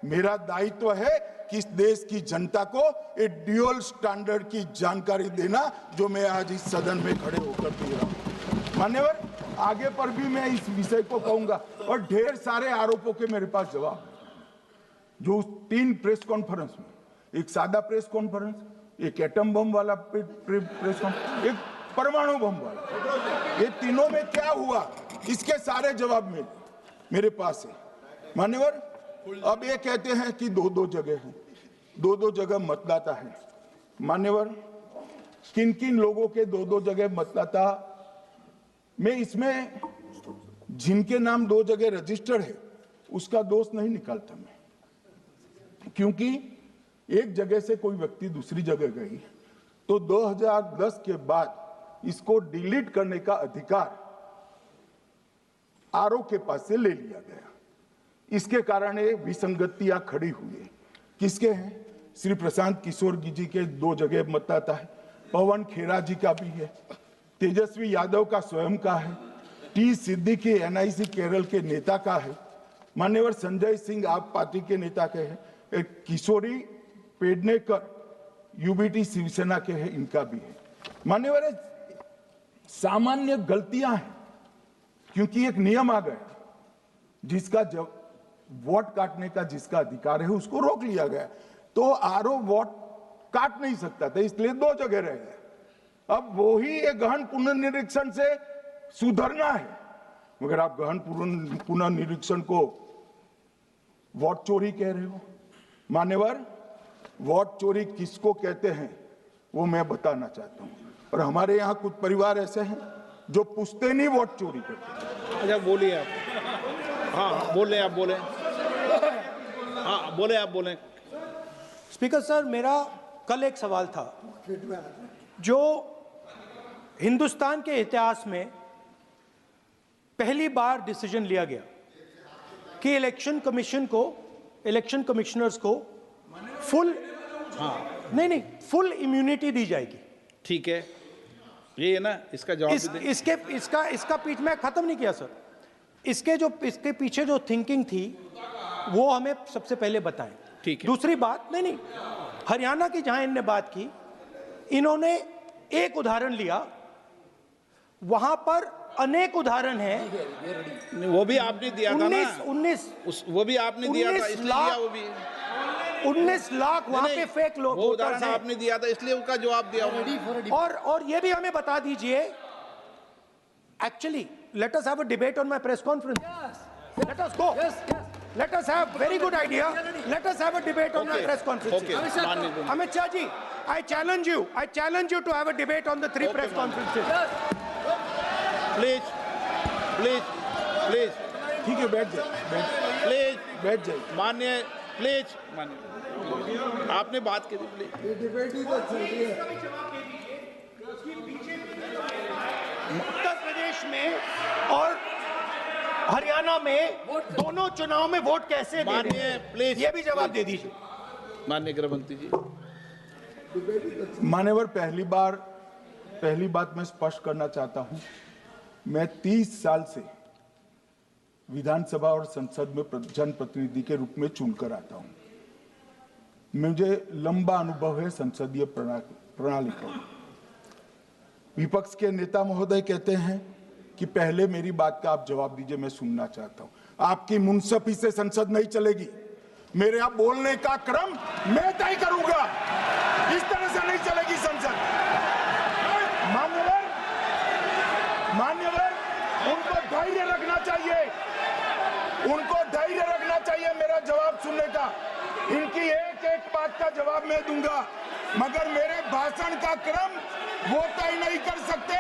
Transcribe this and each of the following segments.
मेरा दायित्व है कि इस देश की जनता को एक ड्यूअल स्टैंडर्ड की जानकारी देना, जो मैं आज इस सदन में खड़े होकर दे रहा हूं। मान्यवर, आगे पर भी मैं इस विषय को कहूंगा और ढेर सारे आरोपों के मेरे पास जवाब है। जो 3 प्रेस कॉन्फ्रेंस में, एक सादा प्रेस कॉन्फ्रेंस, एक एटम बम वाला प्रेस कॉन्फ्रेंस, एक परमाणु बम वाला, ये तीनों में क्या हुआ, इसके सारे जवाब मेरे पास है। मान्यवर, अब ये कहते हैं कि 2-2 जगह है, 2-2 जगह मतदाता है। मान्यवर, किन किन लोगों के 2-2 जगह मतदाता, मैं इसमें जिनके नाम 2 जगह रजिस्टर्ड है उसका दोष नहीं निकालता मैं, क्योंकि एक जगह से कोई व्यक्ति दूसरी जगह गई तो 2010 के बाद इसको डिलीट करने का अधिकार आरओ के पास से ले लिया गया। इसके कारण ये विसंगतियां खड़ी हुई है। किसके हैं? श्री प्रशांत किशोर जी के 2 जगह मतदाता है, पवन खेरा जी का भी है, तेजस्वी यादव का स्वयं का है, टी सिद्दीकी एनआईसी केरल के नेता का है, मान्यवर संजय सिंह आप पार्टी के नेता के हैं, एक किशोरी पेडनेकर यूबीटी शिवसेना के हैं, इनका भी है। मान्यवर, सामान्य गलतियां हैं, क्योंकि एक नियम आ गया, जिसका वोट काटने का जिसका अधिकार है उसको रोक लिया गया, तो आरओ वोट काट नहीं सकता था, इसलिए 2 जगह रह गए। अब वो ही एक गहन पुनर्निरीक्षण से सुधरना है, मगर आप गहन पुनर्निरीक्षण को वोट चोरी कह रहे हो। मान्यवर, वोट चोरी किसको कहते हैं वो मैं बताना चाहता हूं, और हमारे यहाँ कुछ परिवार ऐसे हैं जो पूछते नहीं वोट चोरी करते। अच्छा, बोलिए आप। हाँ, बोले आप, बोले। हाँ, बोले आप, बोले। स्पीकर सर, मेरा कल एक सवाल था, जो हिंदुस्तान के इतिहास में पहली बार डिसीजन लिया गया कि इलेक्शन कमिश्नर्स को फुल फुल इम्यूनिटी दी जाएगी। ठीक है, ये है ना, इसका जवाब इसका पीछ में खत्म नहीं किया सर। इसके पीछे जो थिंकिंग थी वो हमें सबसे पहले बताएं। ठीक है। दूसरी बात, नहीं, हरियाणा की जहां इन्होंने बात की, इन्होंने एक उदाहरण लिया, वहां पर अनेक उदाहरण हैं। वो भी आपने दिया था ना, 19 वो भी आपने दिया था, इसलिए दिया वो भी। 19 लाख वहां पे फेक लोग, वो उदाहरण आपने दिया था, इसलिए उसका जवाब दिया। और ये भी हमें बता दीजिए, actually let us have a debate on my press conference. Let us go. Let us have very good idea. Let us have a debate on my press conference. Amit Shah ji, I challenge you to have a debate on the 3 press conferences. Please. ठीक है, बैठ जाइए। माननीय, please माननीय, आपने बात की थी, प्लीज। डिबेट ही तो चल रही है। उत्तर प्रदेश में और हरियाणा में दोनों चुनाव में वोट कैसे दे रहे हैं? प्लीज, ये भी जवाब दे दीजिए। माननीय गृह मंत्री जी। मान्यवर, पहली बात मैं स्पष्ट करना चाहता हूं, मैं 30 साल से विधानसभा और संसद में जनप्रतिनिधि के रूप में चुनकर आता हूं। मुझे लंबा अनुभव है संसदीय प्रणाली का। विपक्ष के नेता महोदय कहते हैं कि पहले मेरी बात का आप जवाब दीजिए, मैं सुनना चाहता हूं। आपकी मुनसफी से संसद नहीं चलेगी, मेरे आप बोलने का क्रम मैं तय करूंगा, इस तरह से नहीं चलेगी संसद। मान्यवर, उनको धैर्य रखना चाहिए, मेरा जवाब सुनने का। इनकी एक बात का जवाब मैं दूंगा, मगर मेरे भाषण का क्रम वो तय नहीं कर सकते,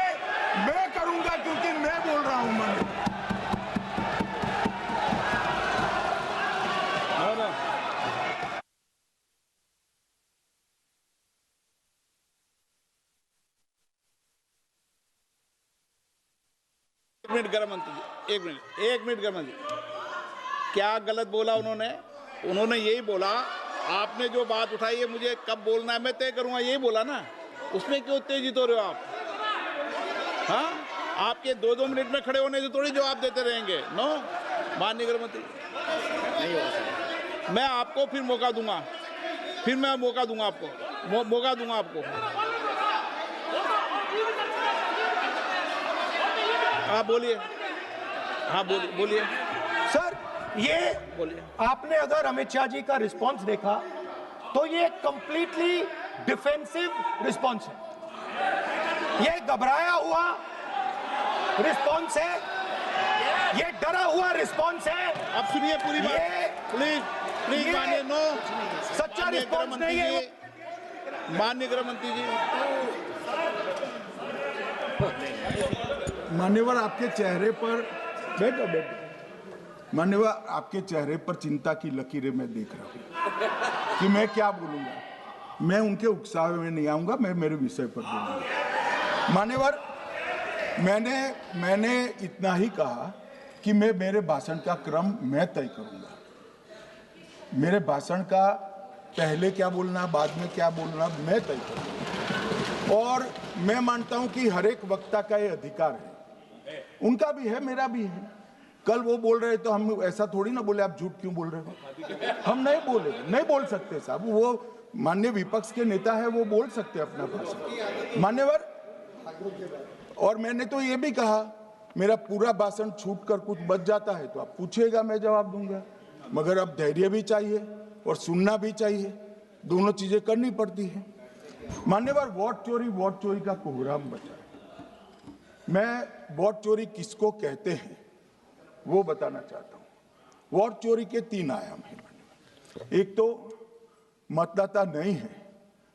मैं करूंगा, क्योंकि मैं बोल रहा हूं। एक मिनट गृह मंत्री जी, एक मिनट गृह मंत्री, क्या गलत बोला उन्होंने यही बोला, आपने जो बात उठाई है मुझे कब बोलना है मैं तय करूंगा, यही बोला ना, उसमें क्यों उत्तेजित हो रहे हो आप? हाँ, आपके 2-2 मिनट में खड़े होने से थोड़ी जवाब देते रहेंगे। नो, माननीय गृह मंत्री, नहीं हो सकता। मैं आपको फिर मौका दूंगा, फिर मैं मौका दूंगा आपको, मौका दूंगा आपको। हाँ बोलिए, हाँ बोलिए सर, ये बोलिए। आपने अगर अमित शाह जी का रिस्पॉन्स देखा तो ये कंप्लीटली डिफेंसिव रिस्पॉन्स है, ये घबराया हुआ रिस्पॉन्स है, ये डरा हुआ रिस्पॉन्स है। अब सुनिए पूरी बात, प्लीज ये माननीय, नो सच्चा रिस्पॉन्स नहीं है। माननीय गृह मंत्री जी, मान्यवर आपके चेहरे पर बैठो मान्यवर आपके चेहरे पर चिंता की लकीरें मैं देख रहा हूं कि मैं क्या बोलूंगा। मैं उनके उकसावे में नहीं आऊंगा, मैं मेरे विषय पर बोलूंगा। मान्यवर, मैंने इतना ही कहा कि मैं मेरे भाषण का क्रम मैं तय करूंगा। मेरे भाषण का पहले क्या बोलना, बाद में क्या बोलना, मैं तय करूंगा। और मैं मानता हूं कि हर एक वक्ता का ये अधिकार है, उनका भी है, मेरा भी है। कल वो बोल रहे तो हम ऐसा थोड़ी ना बोले आप झूठ क्यों बोल रहे हो, हम नहीं बोले, नहीं बोल सकते साहब। वो माननीय विपक्ष के नेता है, वो बोल सकते अपना भाषण मान्यवर। और मैंने तो ये भी कहा, मेरा पूरा भाषण छूट कर कुछ बच जाता है तो आप पूछिएगा, मैं जवाब दूंगा। मगर अब धैर्य भी चाहिए और सुनना भी चाहिए, दोनों चीजें करनी पड़ती है। मान्यवर, वोट चोरी का कोहराम बचा। मैं वोट चोरी किसको कहते हैं वो बताना चाहता हूं। वोट चोरी के 3 आयाम हैं। एक तो मतदाता नहीं है,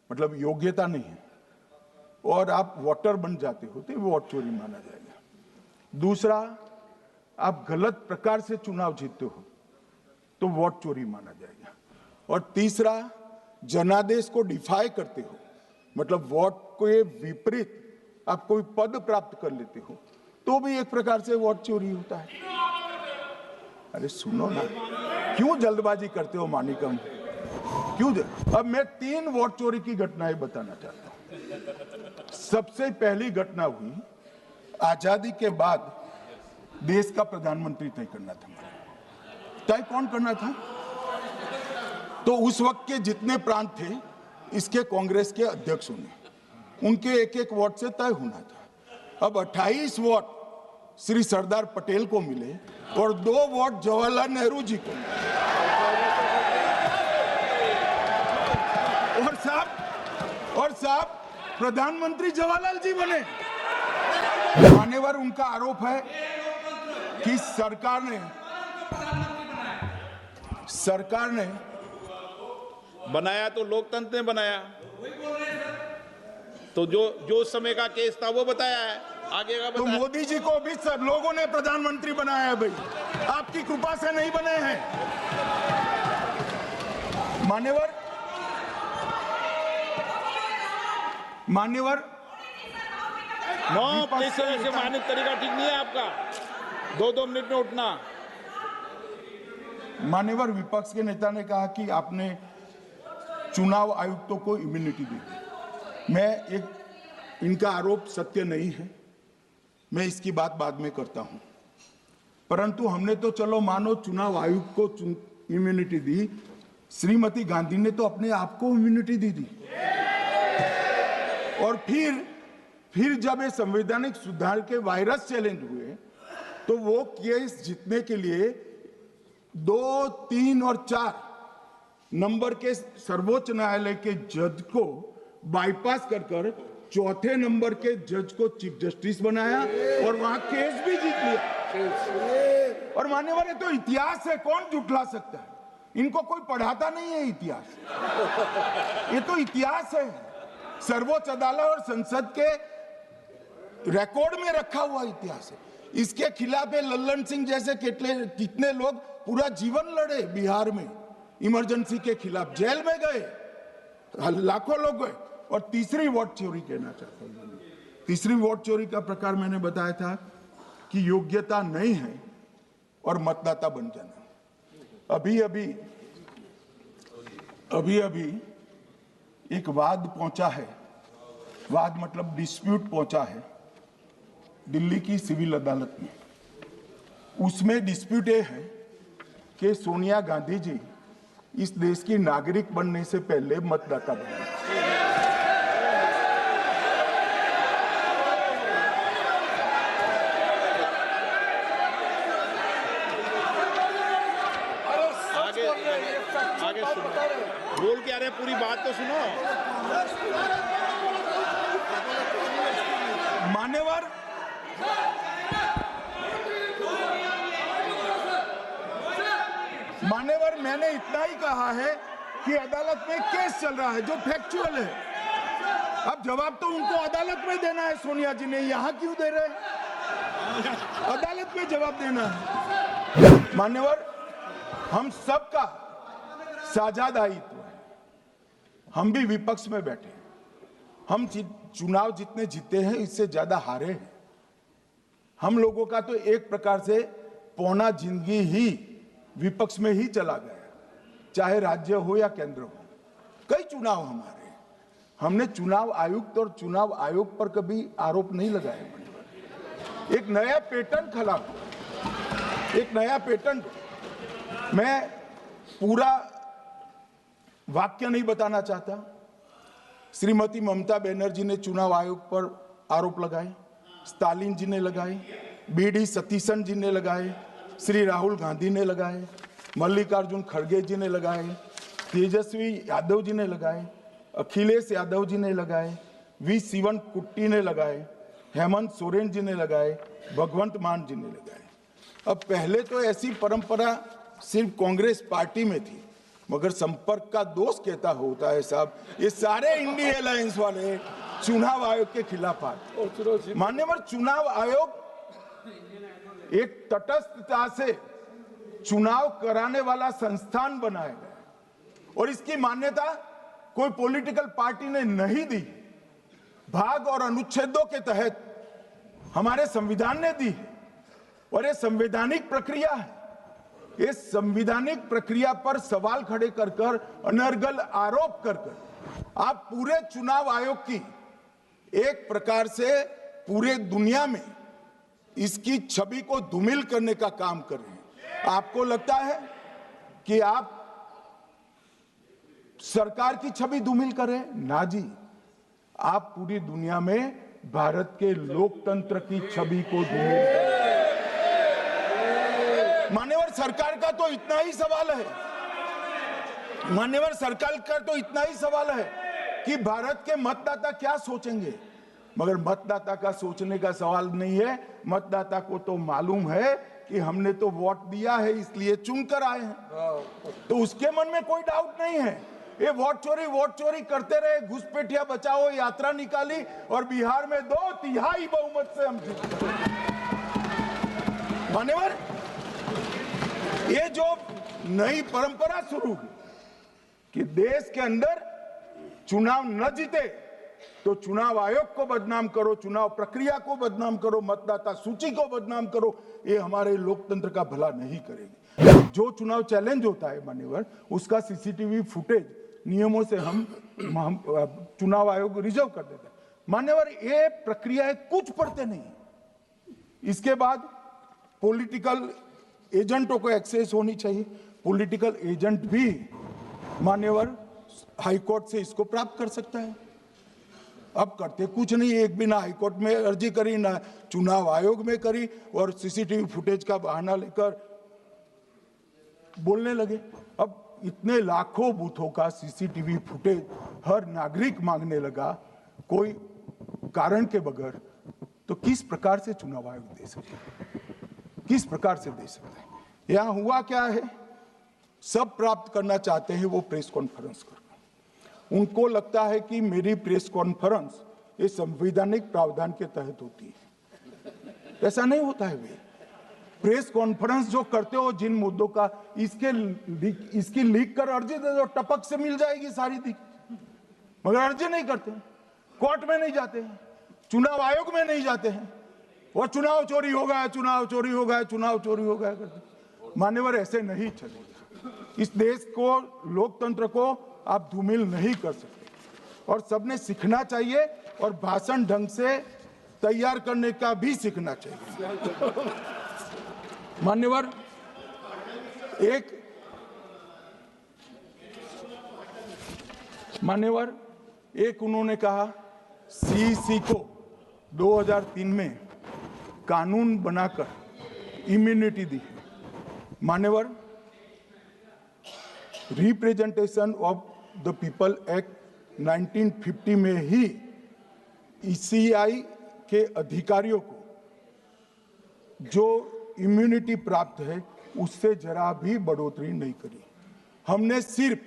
मतलब योग्यता नहीं है, और आप वोटर बन जाते हो तो वोट चोरी माना जाएगा। दूसरा, आप गलत प्रकार से चुनाव जीतते हो तो वोट चोरी माना जाएगा। और तीसरा, जनादेश को डिफाई करते हो, मतलब वोट के विपरीत आप कोई पद प्राप्त कर लेते हो तो भी एक प्रकार से वोट चोरी होता है। अरे सुनो ना, क्यों जल्दबाजी करते हो मानिकम, क्यों? अब मैं 3 वोट चोरी की घटनाएं बताना चाहता हूं। सबसे पहली घटना हुई, आजादी के बाद देश का प्रधानमंत्री तय करना था। तय कौन करना था? तो उस वक्त के जितने प्रांत थे, इसके कांग्रेस के अध्यक्षों ने, उनके एक वोट से तय होना था। अब 28 वोट श्री सरदार पटेल को मिले और 2 वोट जवाहरलाल नेहरू जी को मिले। और साहब प्रधानमंत्री जवाहरलाल जी बने। मान्यवर, उनका आरोप है कि सरकार ने बनाया तो लोकतंत्र ने बनाया, तो जो समय का केस था वो बताया है, आगे का तो बताया। मोदी जी को भी सब लोगों ने प्रधानमंत्री बनाया है भाई, आपकी कृपा से नहीं बने हैं। मान्यवर, नो प्लीज सर, ऐसे माननीय तरीका ठीक नहीं है आपका, 2-2 मिनट में उठना। मान्यवर, विपक्ष के नेता ने कहा कि आपने चुनाव आयुक्तों को इम्यूनिटी दी। इनका आरोप सत्य नहीं है, मैं इसकी बात बाद में करता हूं। परंतु हमने तो चलो मानो चुनाव आयुक्त को इम्यूनिटी दी, श्रीमती गांधी ने तो अपने आप को इम्यूनिटी दी। और फिर जब ये संवैधानिक सुधार के वायरस चैलेंज हुए तो वो केस जीतने के लिए 2, 3 और 4 नंबर के सर्वोच्च न्यायालय के जज को बाईपास कर 4थे नंबर के जज को चीफ जस्टिस बनाया और वहां केस भी जीत लिया। और मान्यवर, ये तो इतिहास है, कौन जुटला सकता है? इनको कोई पढ़ाता नहीं है इतिहास, ये तो इतिहास है, सर्वोच्च अदालत और संसद के रिकॉर्ड में रखा हुआ इतिहास है। इसके खिलाफ लल्लन सिंह जैसे कितने लोग पूरा जीवन लड़े बिहार में, इमरजेंसी के खिलाफ जेल में गए, लाखों लोग गए। और तीसरी वोट चोरी कहना चाहता हूं, तीसरी वोट चोरी का प्रकार मैंने बताया था कि योग्यता नहीं है और मतदाता बन जाना। अभी एक वाद पहुंचा है, वाद मतलब डिस्प्यूट पहुंचा है दिल्ली की सिविल अदालत में। उसमें डिस्प्यूट ये है कि सोनिया गांधी जी इस देश की नागरिक बनने से पहले मतदाता बनाना। आगे सुनो, बोल क्या रहे, पूरी बात तो सुनो। मान्यवर, मैंने इतना ही कहा है कि अदालत में केस चल रहा है जो फैक्चुअल है। अब जवाब तो उनको अदालत में देना है, सोनिया जी ने यहां क्यों दे रहे हैं? अदालत में जवाब देना है। मान्यवर, हम सबका साझा दायित्व है। हम भी विपक्ष में बैठे, हम चुनाव जितने जीते हैं इससे ज्यादा हारे हैं। हम लोगों का तो एक प्रकार से पौना जिंदगी ही विपक्ष में ही चला गया, चाहे राज्य हो या केंद्र हो। कई चुनाव हमारे, हमने चुनाव आयुक्त और चुनाव आयोग पर कभी आरोप नहीं लगाया। एक नया पैटर्न खड़ा हुआ, एक नया पैटर्न। मैं पूरा वाक्य नहीं बताना चाहता। श्रीमती ममता बनर्जी ने चुनाव आयोग पर आरोप लगाए, स्टालिन जी ने लगाए, बीडी सतीशन जी ने लगाए, श्री राहुल गांधी ने लगाए, मल्लिकार्जुन खड़गे जी ने लगाए, तेजस्वी यादव जी ने लगाए, अखिलेश यादव जी ने लगाए, वी शिवन कुट्टी ने लगाए, हेमंत सोरेन जी ने लगाए, भगवंत मान जी ने लगाए। अब पहले तो ऐसी परंपरा सिर्फ कांग्रेस पार्टी में थी, मगर संपर्क का दोष कहता होता है साहब, ये सारे इंडिया अलायंस वाले चुनाव आयोग के खिलाफ आए। मान्यवर, चुनाव आयोग एक तटस्थता से चुनाव कराने वाला संस्थान बनाया गया और इसकी मान्यता कोई पॉलिटिकल पार्टी ने नहीं दी। भाग और अनुच्छेदों के तहत हमारे संविधान ने दी और ये संवैधानिक प्रक्रिया है। इस संवैधानिक प्रक्रिया पर सवाल खड़े कर कर, अनर्गल आरोप कर कर आप पूरे चुनाव आयोग की एक प्रकार से पूरे दुनिया में इसकी छवि को धूमिल करने का काम कर रहे हैं। आपको लगता है कि आप सरकार की छवि धूमिल करें? ना जी, आप पूरी दुनिया में भारत के लोकतंत्र की छवि को धूमिल करें। मान्यवर, सरकार का तो इतना ही सवाल है, मान्यवर सरकार का तो इतना ही सवाल है कि भारत के मतदाता क्या सोचेंगे, मगर मतदाता का सोचने का सवाल नहीं है। मतदाता को तो मालूम है कि हमने तो वोट दिया है इसलिए चुनकर आए हैं, तो उसके मन में कोई डाउट नहीं है। ये वोट चोरी करते रहे, घुसपैठिया बचाओ यात्रा निकाली और बिहार में 2/3 बहुमत से हम जीते। मान्यवर, ये जो नई परंपरा शुरू हुई कि देश के अंदर चुनाव न जीते तो चुनाव आयोग को बदनाम करो, चुनाव प्रक्रिया को बदनाम करो, मतदाता सूची को बदनाम करो, ये हमारे लोकतंत्र का भला नहीं करेगी। जो चुनाव चैलेंज होता है मान्यवर, उसका सीसीटीवी फुटेज नियमों से हम चुनाव आयोग रिजर्व कर देता है। मान्यवर, ये प्रक्रिया कुछ पढ़ते नहीं। इसके बाद पॉलिटिकल एजेंटों को एक्सेस होनी चाहिए। पॉलिटिकल एजेंट भी मान्यवर हाईकोर्ट से इसको प्राप्त कर सकता है। अब करते कुछ नहीं, एक भी ना हाईकोर्ट में अर्जी करी, ना चुनाव आयोग में करी, और सीसीटीवी फुटेज का बहाना लेकर बोलने लगे। अब इतने लाखों बूथों का सीसीटीवी फुटेज हर नागरिक मांगने लगा कोई कारण के बगैर, तो किस प्रकार से चुनाव आयोग दे सकता है? किस प्रकार से दे सकता है? यहां हुआ क्या है, सब प्राप्त करना चाहते हैं वो प्रेस कॉन्फ्रेंस कर। उनको लगता है कि मेरी प्रेस कॉन्फ्रेंस ये संवैधानिक प्रावधान के तहत होती है। ऐसा नहीं होता है। वे प्रेस कॉन्फ्रेंस जो करते हो जिन मुद्दों का, इसकी लीक कर अर्जी दे दो, टपक से मिल जाएगी सारी दिख, मगर अर्जी नहीं करते, कोर्ट में नहीं जाते हैं, चुनाव आयोग में नहीं जाते हैं, और चुनाव चोरी हो गया, चुनाव चोरी हो गया, चुनाव चोरी हो गया करते। मान्यवर, ऐसे नहीं चलेगा। इस देश को, लोकतंत्र को आप धूमिल नहीं कर सकते, और सबने सीखना चाहिए, और भाषण ढंग से तैयार करने का भी सीखना चाहिए। मान्यवर, एक मान्यवर, एक उन्होंने कहा सीईसी को 2003 में कानून बनाकर इम्यूनिटी दी है। मान्यवर, representation of the people act 1950 में ही ईसीआई के अधिकारियों को जो इम्यूनिटी प्राप्त है उससे जरा भी बढ़ोतरी नहीं करी। हमने सिर्फ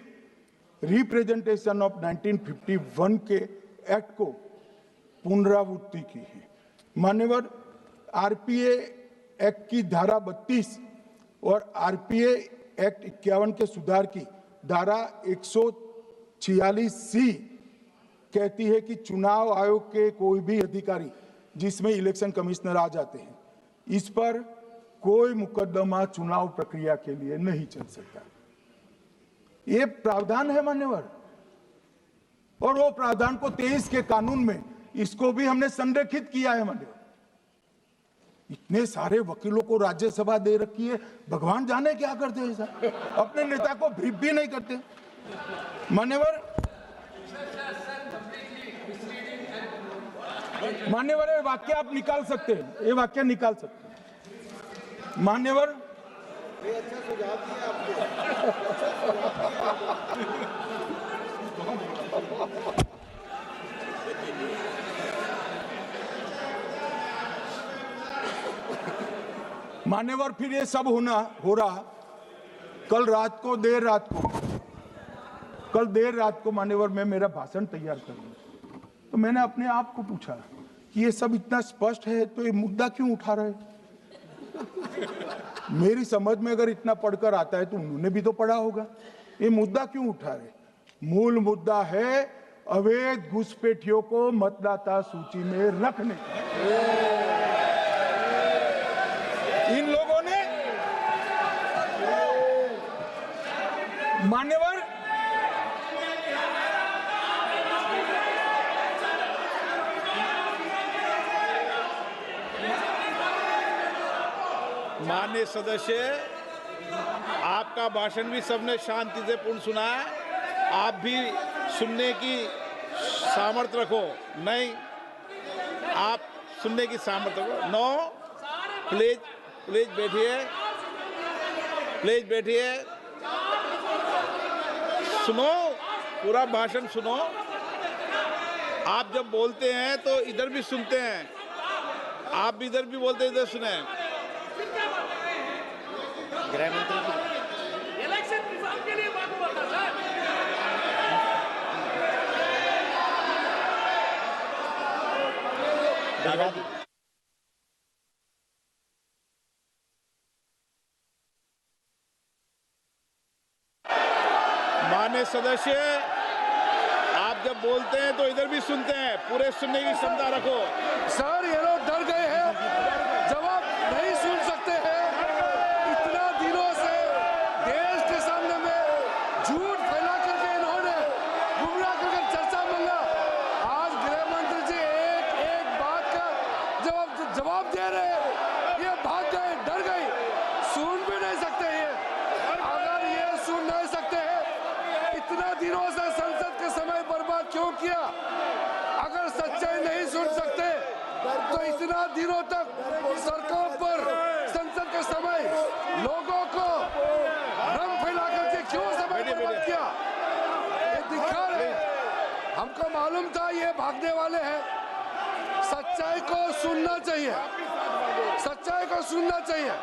रिप्रेजेंटेशन ऑफ 1951 के एक्ट को पुनरावृत्ति की है। मान्यवर, आरपीए एक्ट की धारा 32 और आरपीए एक्ट 51 के सुधार की धारा 146C कहती है कि चुनाव आयोग के कोई भी अधिकारी जिसमें इलेक्शन कमिश्नर आ जाते हैं, इस पर कोई मुकदमा चुनाव प्रक्रिया के लिए नहीं चल सकता। ये प्रावधान है मान्यवर, और वो प्रावधान को 23 के कानून में इसको भी हमने संरेखित किया है मान्यवर। इतने सारे वकीलों को राज्यसभा दे रखी है, भगवान जाने क्या करते हैं सर, अपने नेता को ब्रीफ भी नहीं करते। मान्यवर, ये वाक्य आप निकाल सकते हैं, ये वाक्य निकाल सकते हैं। मान्यवर, मान्यवर, फिर ये सब हो रहा कल देर रात को मान्यवर मैं मेरा भाषण तैयार कर लूं, तो मैंने अपने आप को पूछा कि ये सब इतना स्पष्ट है तो ये मुद्दा क्यों उठा रहे। मेरी समझ में अगर इतना पढ़कर आता है तो उन्होंने भी तो पढ़ा होगा। ये मुद्दा क्यों उठा रहे? मूल मुद्दा है अवैध घुसपैठियों को मतदाता सूची में रखने। इन लोगों ने मान्यवर माननीय सदस्य, आपका भाषण भी सबने शांति से पूर्ण सुना है, आप भी सुनने की सामर्थ्य रखो। नहीं, आप सुनने की सामर्थ्य रखो। नो, प्लीज बैठिए, सुनो, पूरा भाषण सुनो। आप जब बोलते हैं तो इधर भी सुनते हैं, आप भी इधर भी बोलते हैं, इधर सुने। गृह मंत्री इलेक्शन रिफॉर्म के लिए बात बोलता सर। माननीय सदस्य, आप जब बोलते हैं तो इधर भी सुनते हैं, पूरे सुनने की क्षमता रखो। सर, ये लोग डर गए हैं, जवाब नहीं सुन सकते हैं। इतना दिनों से देश के सामने में झूठ फैला करके इन्होंने गुमराह करके चर्चा मांगा। आज गृह मंत्री जी एक बात का जवाब दे रहे हैं, ये भाग गए, डर गए, सुन भी नहीं सकते हैं। अगर ये सुन नहीं सकते हैं, इतना दिनों से संसद के समय बर्बाद क्यों किया? अगर सच्चाई नहीं सुन सकते तो इतना दिनों तक सड़कों पर संसद के समय लोगों को भ्रम फैला करके क्यों समय बर्बाद किया? ये दिखा रहे, हमको मालूम था ये भागने वाले हैं। सच्चाई को सुनना चाहिए, सच्चाई को सुनना चाहिए।